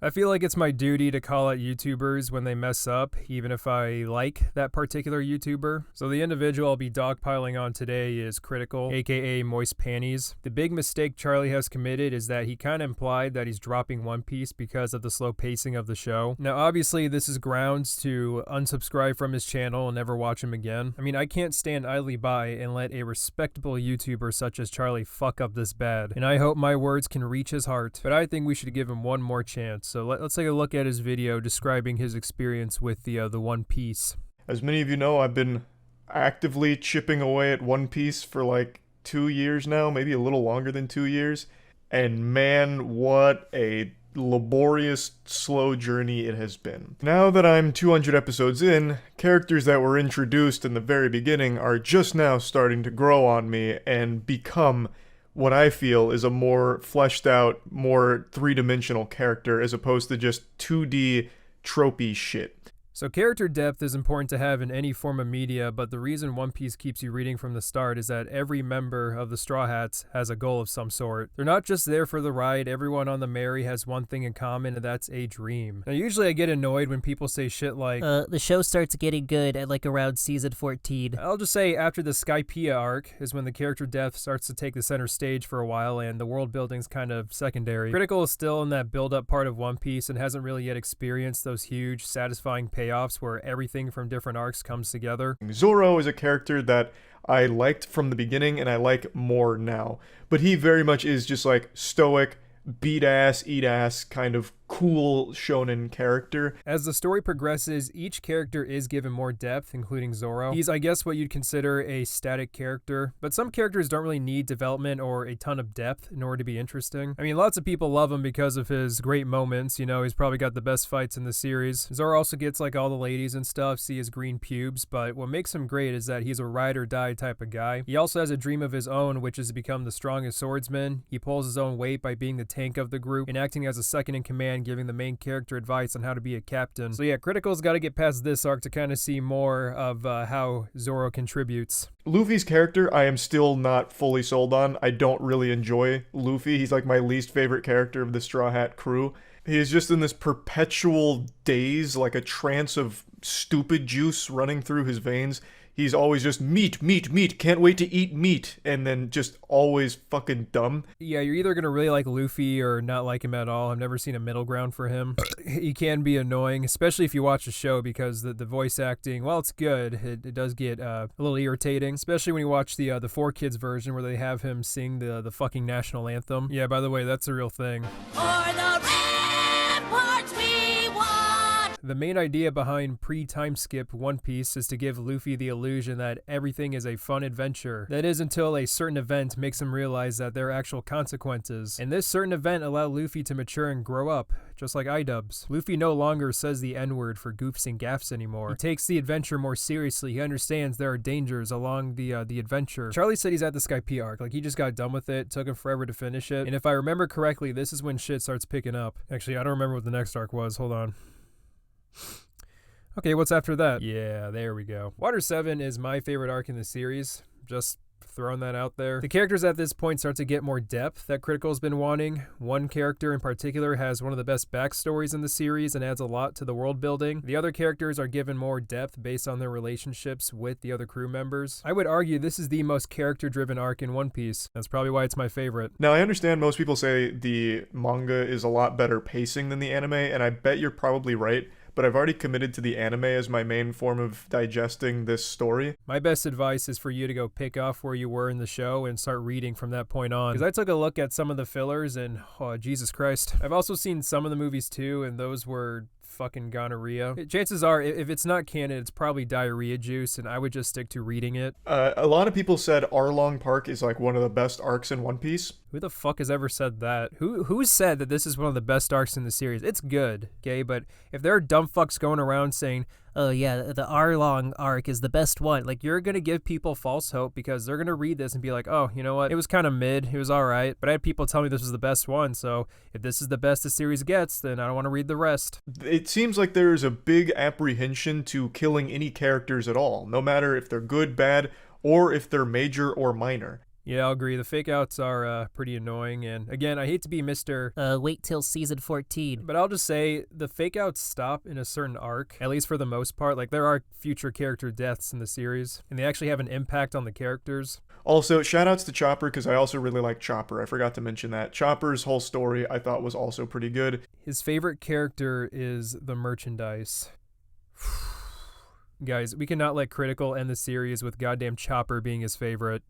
I feel like it's my duty to call out YouTubers when they mess up, even if I like that particular YouTuber. So the individual I'll be dogpiling on today is Critical, aka Moist Panties. The big mistake Charlie has committed is that he kind of implied that he's dropping One Piece because of the slow pacing of the show. Now obviously this is grounds to unsubscribe from his channel and never watch him again. I mean, I can't stand idly by and let a respectable YouTuber such as Charlie fuck up this bad, and I hope my words can reach his heart, but I think we should give him one more chance. So let's take a look at his video describing his experience with the One Piece. As many of you know, I've been actively chipping away at One Piece for like 2 years now, maybe a little longer than 2 years. And man, what a laborious, slow journey it has been. Now that I'm 200 episodes in, characters that were introduced in the very beginning are just now starting to grow on me and become what I feel is a more fleshed out, more three-dimensional character as opposed to just 2D tropey shit. So character depth is important to have in any form of media, but the reason One Piece keeps you reading from the start is that every member of the Straw Hats has a goal of some sort. They're not just there for the ride, everyone on the Merry has one thing in common, and that's a dream. Now usually I get annoyed when people say shit like, the show starts getting good at like around season 14. I'll just say after the Skypiea arc is when the character depth starts to take the center stage for a while and the world building's kind of secondary. Critical is still in that build-up part of One Piece and hasn't really yet experienced those huge, satisfying payoffs where everything from different arcs comes together. Zoro is a character that I liked from the beginning and I like more now, but he very much is just like stoic, beat ass, eat ass kind of cool shonen character. As the story progresses, each character is given more depth, including Zoro. He's, I guess, what you'd consider a static character, but some characters don't really need development or a ton of depth in order to be interesting. I mean, lots of people love him because of his great moments. You know, he's probably got the best fights in the series. Zoro also gets like all the ladies and stuff, see his green pubes, but what makes him great is that he's a ride or die type of guy. He also has a dream of his own, which is to become the strongest swordsman. He pulls his own weight by being the tank of the group and acting as a second in command, giving the main character advice on how to be a captain. So yeah, Critical's got to get past this arc to kind of see more of how Zoro contributes. Luffy's character, I am still not fully sold on. I don't really enjoy Luffy. He's like my least favorite character of the Straw Hat crew. He is just in this perpetual daze, like a trance of stupid juice running through his veins. He's always just meat, meat, meat, can't wait to eat meat, and then just always fucking dumb. Yeah, you're either gonna really like Luffy or not like him at all. I've never seen a middle ground for him. He can be annoying, especially if you watch the show, because the voice acting, while it's good, it does get a little irritating, especially when you watch the 4Kids version where they have him sing the fucking national anthem. Yeah, by the way, that's a real thing. The main idea behind pre-time skip One Piece is to give Luffy the illusion that everything is a fun adventure. That is until a certain event makes him realize that there are actual consequences. And this certain event allowed Luffy to mature and grow up, just like iDubbbz. Luffy no longer says the N-word for goofs and gaffs anymore. He takes the adventure more seriously. He understands there are dangers along the adventure. Charlie said he's at the Skypiea arc. Like, he just got done with it, took him forever to finish it. And if I remember correctly, this is when shit starts picking up. Actually, I don't remember what the next arc was. Hold on. Okay, what's after that? Yeah, there we go. Water 7 is my favorite arc in the series. Just throwing that out there. The characters at this point start to get more depth that Critical's been wanting. One character in particular has one of the best backstories in the series and adds a lot to the world building. The other characters are given more depth based on their relationships with the other crew members. I would argue this is the most character-driven arc in One Piece. That's probably why it's my favorite. Now, I understand most people say the manga is a lot better pacing than the anime, and I bet you're probably right. But I've already committed to the anime as my main form of digesting this story. My best advice is for you to go pick off where you were in the show and start reading from that point on. Because I took a look at some of the fillers and, oh, Jesus Christ. I've also seen some of the movies too, and those were fucking gonorrhea. Chances are, if it's not canon, it's probably diarrhea juice, and I would just stick to reading it. A lot of people said Arlong Park is like one of the best arcs in One Piece. Who the fuck has ever said that? Who said that this is one of the best arcs in the series? It's good, okay? But if there are dumb fucks going around saying, oh yeah, the Arlong arc is the best one, like, you're gonna give people false hope because they're gonna read this and be like, oh, you know what? It was kind of mid. It was alright. But I had people tell me this was the best one, so if this is the best the series gets, then I don't want to read the rest. It seems like there is a big apprehension to killing any characters at all, no matter if they're good, bad, or if they're major or minor. Yeah, I'll agree. The fake outs are pretty annoying. And again, I hate to be Mr. Wait till season 14. But I'll just say the fake outs stop in a certain arc, at least for the most part. Like, there are future character deaths in the series, and they actually have an impact on the characters. Also, shoutouts to Chopper because I also really like Chopper. I forgot to mention that. Chopper's whole story I thought was also pretty good. His favorite character is the merchandise. Guys, we cannot let Critical end the series with goddamn Chopper being his favorite.